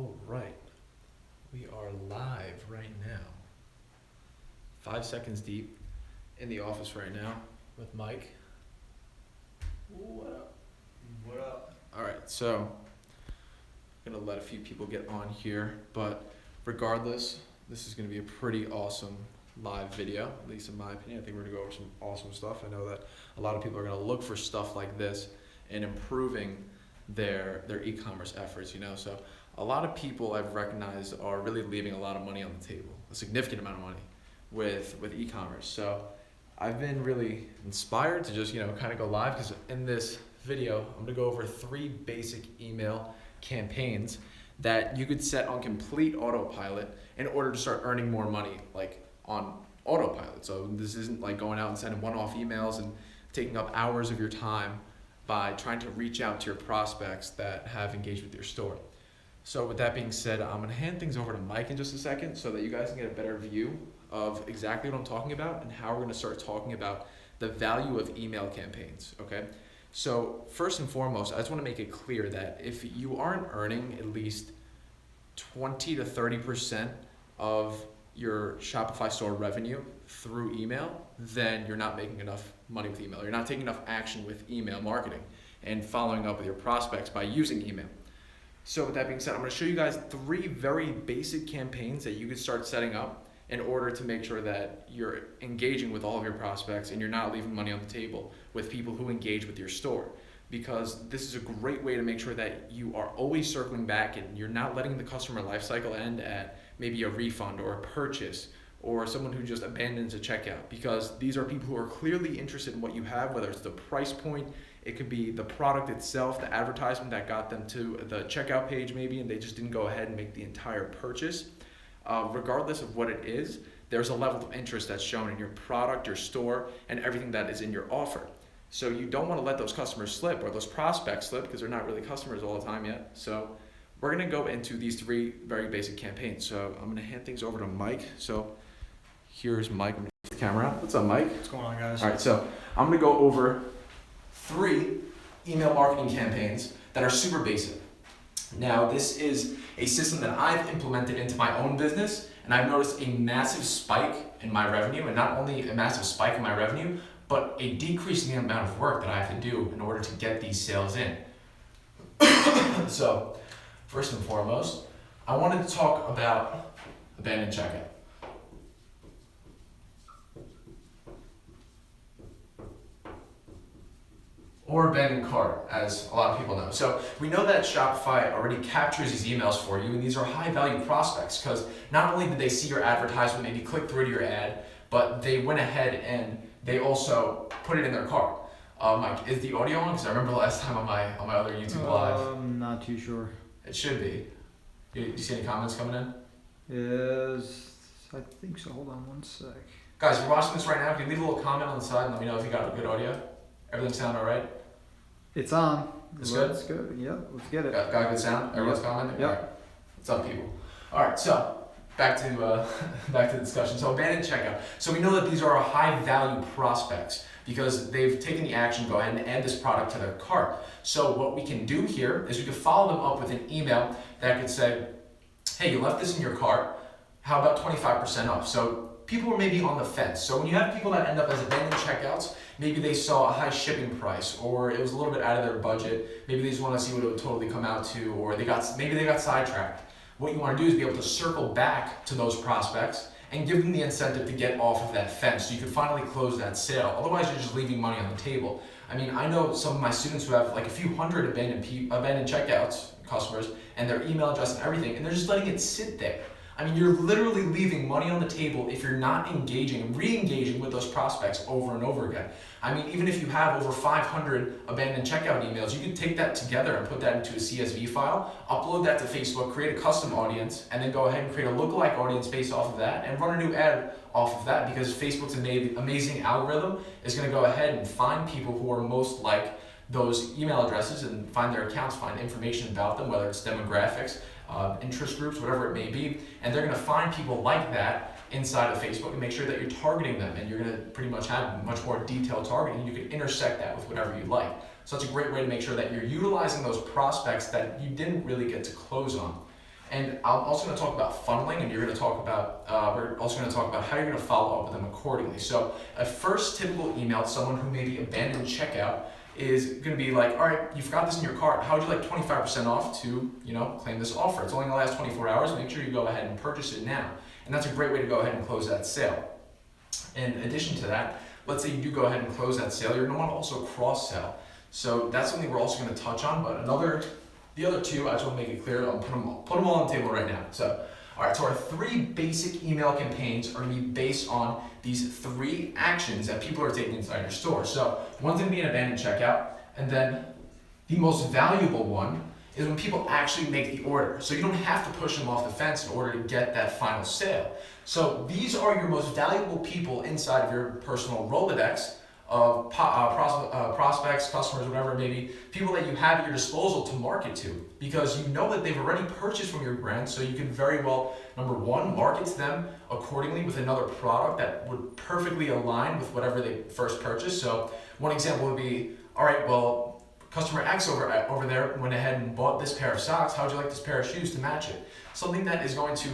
All right, we are live right now. 5 seconds deep in the office right now with Mike. What up? What up? All right, so I'm gonna let a few people get on here, but regardless, this is gonna be a pretty awesome live video, at least in my opinion. I think we're gonna go over some awesome stuff. I know that a lot of people are gonna look for stuff like this and improving their e-commerce efforts, so a lot of people I've recognized are really leaving a lot of money on the table, a significant amount of money with e-commerce. So I've been really inspired to just kind of go live, because in this video I'm gonna go over 3 basic email campaigns that you could set on complete autopilot in order to start earning more money, like on autopilot. So this isn't like going out and sending one-off emails and taking up hours of your time by trying to reach out to your prospects that have engaged with your store. So with that being said, I'm gonna hand things over to Mike in just a second so that you guys can get a better view of exactly what I'm talking about and how we're gonna start talking about the value of email campaigns, okay? So first and foremost, I just wanna make it clear that if you aren't earning at least 20 to 30% of your Shopify store revenue through email, then you're not making enough money with email. You're not taking enough action with email marketing and following up with your prospects by using email. So with that being said, I'm gonna show you guys 3 very basic campaigns that you can start setting up in order to make sure that you're engaging with all of your prospects and you're not leaving money on the table with people who engage with your store. Because this is a great way to make sure that you are always circling back and you're not letting the customer lifecycle end at maybe a refund or a purchase or someone who just abandons a checkout, because these are people who are clearly interested in what you have, whether it's the price point, it could be the product itself, the advertisement that got them to the checkout page maybe, and they just didn't go ahead and make the entire purchase. Regardless of what it is, there's a level of interest that's shown in your product, your store, and everything that is in your offer. So you don't want to let those customers slip or those prospects slip, because they're not really customers all the time yet. So we're gonna go into these 3 very basic campaigns. So I'm gonna hand things over to Mike. So here's Mike. I'm gonna put the camera out. What's up, Mike? What's going on, guys? All right, so I'm gonna go over 3 email marketing campaigns that are super basic. Now, this is a system that I've implemented into my own business, and I've noticed a massive spike in my revenue, and not only a massive spike in my revenue, but a decrease in the amount of work that I have to do in order to get these sales in. So, first and foremost, I wanted to talk about abandoned checkout. Or abandoned cart, as a lot of people know. So we know that Shopify already captures these emails for you, and these are high value prospects, because not only did they see your advertisement, maybe click through to your ad, but they went ahead and they also put it in their cart. Mike, is the audio on? Because I remember last time on my other YouTube live. I'm not too sure. It should be. Do you see any comments coming in? I think so. Hold on one sec. Guys, if you're watching this right now, can you leave a little comment on the side and let me know if you got good audio? Everything sound all right? It's on. It's good? Let's go. Yeah, let's get it. Got good sound? Everyone's commenting? Yep. All right. What's up, people? All right, so back to the discussion. So abandoned checkout. So we know that these are high value prospects because they've taken the action to go ahead and add this product to their cart. So what we can do here is we can follow them up with an email that could say, hey, you left this in your cart. How about 25% off? So people are maybe on the fence. So when you have people that end up as abandoned checkouts, maybe they saw a high shipping price, or it was a little bit out of their budget. Maybe they just want to see what it would totally come out to, or maybe they got sidetracked. What you want to do is be able to circle back to those prospects and give them the incentive to get off of that fence so you can finally close that sale. Otherwise, you're just leaving money on the table. I mean, I know some of my students who have like a few hundred abandoned checkouts, customers, and their email address and everything, and they're just letting it sit there. I mean, you're literally leaving money on the table if you're not engaging and re-engaging with those prospects over and over again. I mean, even if you have over 500 abandoned checkout emails, you can take that together and put that into a CSV file, upload that to Facebook, create a custom audience, and then go ahead and create a lookalike audience based off of that and run a new ad off of that, because Facebook's amazing algorithm is going to go ahead and find people who are most like those email addresses and find their accounts, find information about them, whether it's demographics, interest groups, whatever it may be, and they're going to find people like that inside of Facebook and make sure that you're targeting them, and you're going to pretty much have much more detailed targeting. You can intersect that with whatever you like. So it's a great way to make sure that you're utilizing those prospects that you didn't really get to close on. And I'm also going to talk about funneling, and we're also going to talk about how you're going to follow up with them accordingly. So a first typical email to someone who maybe abandoned checkout is going to be like, all right, you forgot this in your cart. How would you like 25% off to, claim this offer? It's only going to last 24 hours. Make sure you go ahead and purchase it now. And that's a great way to go ahead and close that sale. In addition to that, let's say you do go ahead and close that sale, you're going to want to also cross-sell. So that's something we're also going to touch on, but the other two, I just want to make it clear, I'll put them all on the table right now. So, all right, so our 3 basic email campaigns are going to be based on these 3 actions that people are taking inside your store. So one's going to be an abandoned checkout, and then the most valuable one is when people actually make the order. So you don't have to push them off the fence in order to get that final sale. So these are your most valuable people inside of your personal Rolodex of prospects, customers, whatever it may be, people that you have at your disposal to market to, because you know that they've already purchased from your brand, so you can very well, number one, market to them accordingly with another product that would perfectly align with whatever they first purchased. So one example would be, all right, well, customer X over there went ahead and bought this pair of socks. How would you like this pair of shoes to match it? Something that is going to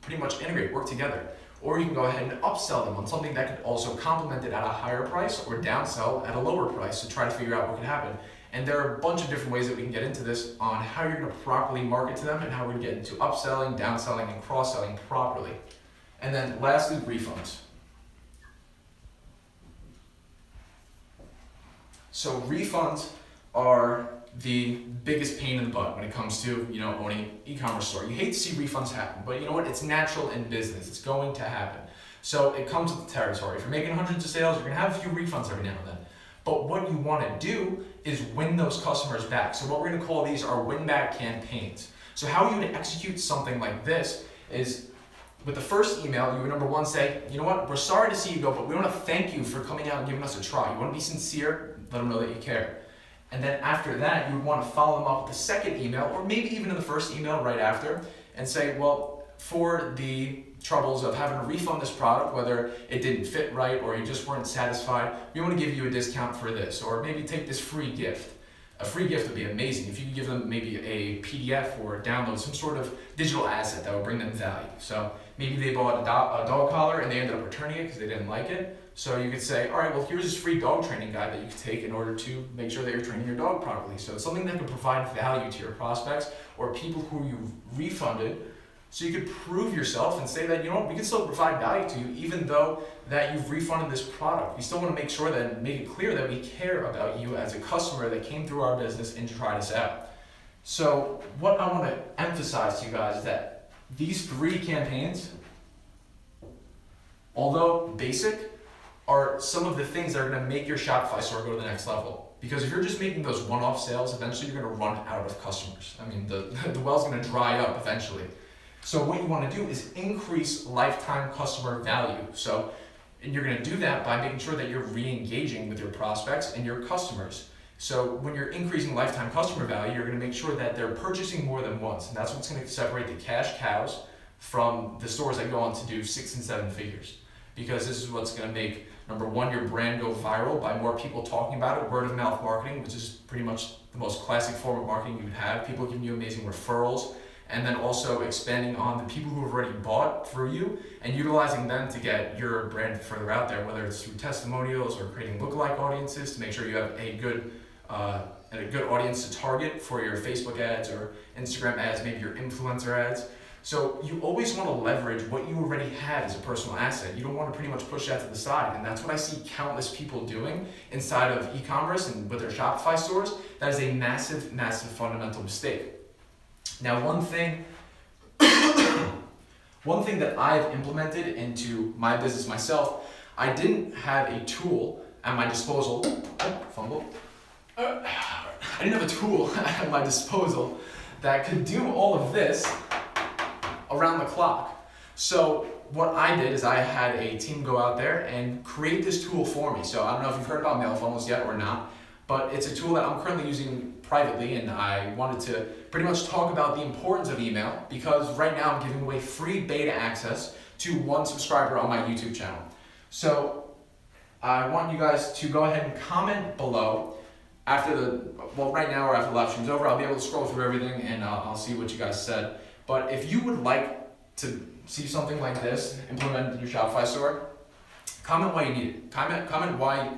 pretty much integrate, work together. Or you can go ahead and upsell them on something that could also complement it at a higher price or downsell at a lower price to try to figure out what could happen. And there are a bunch of different ways that we can get into this on how you're going to properly market to them and how we're going to get into upselling, downselling, and cross-selling properly. And then lastly, refunds. So refunds are the biggest pain in the butt when it comes to owning an e-commerce store. You hate to see refunds happen, but you know what? It's natural in business. It's going to happen. So it comes with the territory. If you're making hundreds of sales, you're going to have a few refunds every now and then. But what you want to do is win those customers back. So what we're going to call these are win-back campaigns. So how you would execute something like this is, with the first email, you would number one say, you know what? We're sorry to see you go, but we want to thank you for coming out and giving us a try. You want to be sincere, let them know that you care. And then after that, you would want to follow them up with the second email, or maybe even in the first email right after, and say, well, for the troubles of having to refund this product, whether it didn't fit right or you just weren't satisfied, we want to give you a discount for this, or maybe take this free gift. A free gift would be amazing if you could give them maybe a PDF or download some sort of digital asset that would bring them value. So maybe they bought a dog collar and they ended up returning it because they didn't like it. So you could say, all right, well, here's this free dog training guide that you could take in order to make sure that you're training your dog properly. So it's something that could provide value to your prospects or people who you've refunded. So you could prove yourself and say that, we can still provide value to you even though that you've refunded this product. We still want to make sure that, make it clear that we care about you as a customer that came through our business and tried us out. So what I want to emphasize to you guys is that these 3 campaigns, although basic, are some of the things that are going to make your Shopify store go to the next level. Because if you're just making those one-off sales, eventually you're going to run out of customers. I mean, the well's going to dry up eventually. So what you want to do is increase lifetime customer value. And you're going to do that by making sure that you're re-engaging with your prospects and your customers. So when you're increasing lifetime customer value, you're going to make sure that they're purchasing more than once. And that's what's going to separate the cash cows from the stores that go on to do 6 and 7 figures. Because this is what's going to make, number one, your brand go viral by more people talking about it, word of mouth marketing, which is pretty much the most classic form of marketing you would have, people giving you amazing referrals, and then also expanding on the people who have already bought through you and utilizing them to get your brand further out there, whether it's through testimonials or creating lookalike audiences to make sure you have a good audience to target for your Facebook ads or Instagram ads, maybe your influencer ads. So you always want to leverage what you already have as a personal asset. You don't want to pretty much push that to the side. And that's what I see countless people doing inside of e-commerce and with their Shopify stores. That is a massive, massive fundamental mistake. Now, one thing that I've implemented into my business myself, I didn't have a tool at my disposal. I didn't have a tool at my disposal that could do all of this around the clock. So what I did is I had a team go out there and create this tool for me. So I don't know if you've heard about mail funnels yet or not, but it's a tool that I'm currently using privately, and I wanted to pretty much talk about the importance of email because right now I'm giving away free beta access to 1 subscriber on my YouTube channel. So I want you guys to go ahead and comment below right now or after the live stream's over. I'll be able to scroll through everything and I'll see what you guys said. But if you would like to see something like this implemented in your Shopify store, comment why you need it. Comment why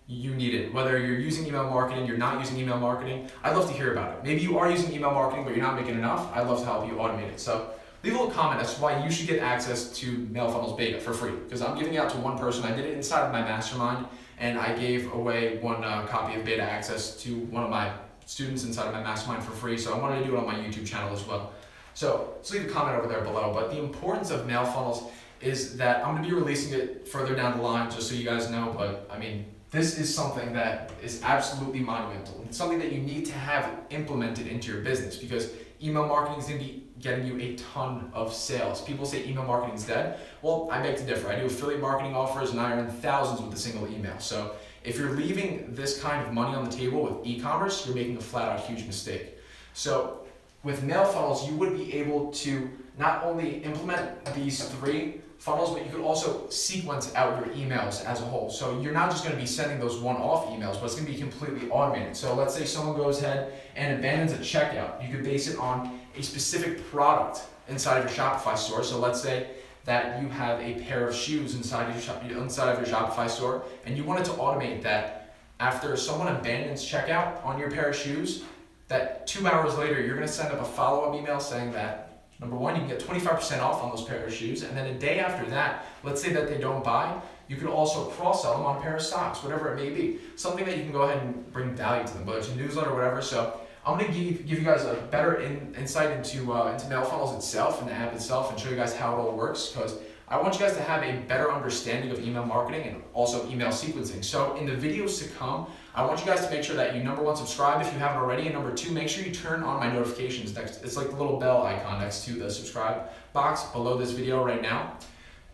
you need it. Whether you're using email marketing, you're not using email marketing, I'd love to hear about it. Maybe you are using email marketing, but you're not making enough. I'd love to help you automate it. So leave a little comment as to why you should get access to Mail Funnels Beta for free. Because I'm giving it out to one person. I did it inside of my mastermind, and I gave away one copy of beta access to one of my students inside of my mastermind for free. So I wanted to do it on my YouTube channel as well. So leave a comment over there below. But the importance of Mail Funnels is that I'm going to be releasing it further down the line, just so you guys know. But I mean, this is something that is absolutely monumental. It's something that you need to have implemented into your business, because email marketing is going to be getting you a ton of sales. People say email marketing is dead. Well, I beg to differ. I do affiliate marketing offers, and I earn thousands with a single email. So if you're leaving this kind of money on the table with e-commerce, you're making a flat out huge mistake. So with Mail Funnels, you would be able to not only implement these 3 funnels, but you could also sequence out your emails as a whole. So you're not just going to be sending those one-off emails, but it's going to be completely automated. So let's say someone goes ahead and abandons a checkout. You could base it on a specific product inside of your Shopify store. So let's say that you have a pair of shoes inside of your Shopify store, and you wanted to automate that after someone abandons checkout on your pair of shoes, that 2 hours later, you're going to send up a follow-up email saying that, number one, you can get 25% off on those pair of shoes, and then a day after that, let's say that they don't buy, you could also cross-sell them on a pair of socks, whatever it may be. Something that you can go ahead and bring value to them, whether it's a newsletter or whatever. So I'm going to give you guys a better insight into Mail Funnels itself and the app itself, and show you guys how it all works, because I want you guys to have a better understanding of email marketing and also email sequencing. So in the videos to come, I want you guys to make sure that you, number one, subscribe if you haven't already, and number two, make sure you turn on my notifications. It's like the little bell icon next to the subscribe box below this video right now.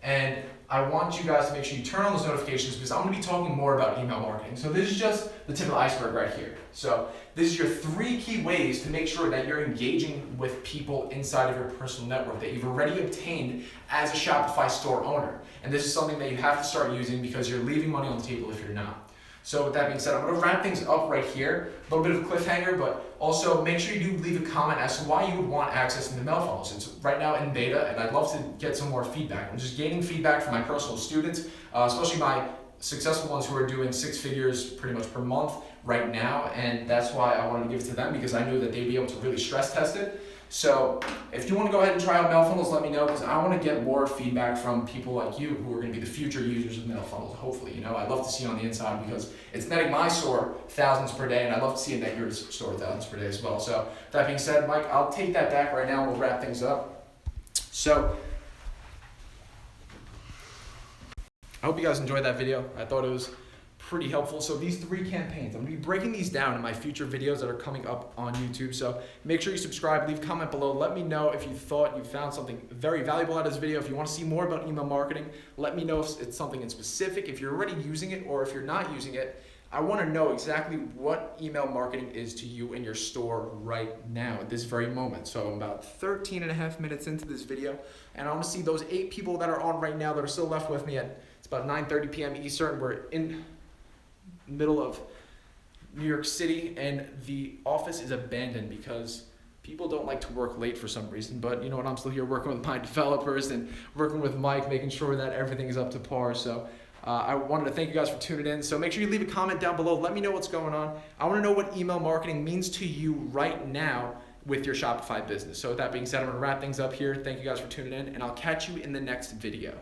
And I want you guys to make sure you turn on those notifications, because I'm going to be talking more about email marketing. So this is just the tip of the iceberg right here. So this is your 3 key ways to make sure that you're engaging with people inside of your personal network that you've already obtained as a Shopify store owner. And this is something that you have to start using, because you're leaving money on the table if you're not. So with that being said, I'm going to wrap things up right here. A little bit of a cliffhanger, but also make sure you do leave a comment as to why you would want access to the Mail Funnels. It's right now in beta, and I'd love to get some more feedback. I'm just gaining feedback from my personal students, especially my successful ones who are doing 6 figures pretty much per month right now, and that's why I wanted to give it to them, because I knew that they'd be able to really stress test it. So if you want to go ahead and try out Mail Funnels, let me know, because I want to get more feedback from people like you who are going to be the future users of Mail Funnels, hopefully. You know, I'd love to see on the inside, because it's netting my store thousands per day, and I'd love to see it net your store thousands per day as well. So that being said, Mike, I'll take that back right now, and we'll wrap things up. So I hope you guys enjoyed that video. I thought it was pretty helpful. So these 3 campaigns, I'm going to be breaking these down in my future videos that are coming up on YouTube. So make sure you subscribe, leave a comment below. Let me know if you thought you found something very valuable out of this video. If you want to see more about email marketing, let me know if it's something in specific. If you're already using it, or if you're not using it, I want to know exactly what email marketing is to you in your store right now at this very moment. So I'm about 13 and a half minutes into this video, and I want to see those 8 people that are on right now that are still left with me at, it's about 9:30 p.m. Eastern. We're in middle of New York City, and the office is abandoned because people don't like to work late for some reason. But you know what, I'm still here working with my developers and working with Mike, making sure that everything is up to par. So I wanted to thank you guys for tuning in. So make sure you leave a comment down below. Let me know what's going on. I want to know what email marketing means to you right now with your Shopify business. So with that being said, I'm going to wrap things up here. Thank you guys for tuning in, and I'll catch you in the next video.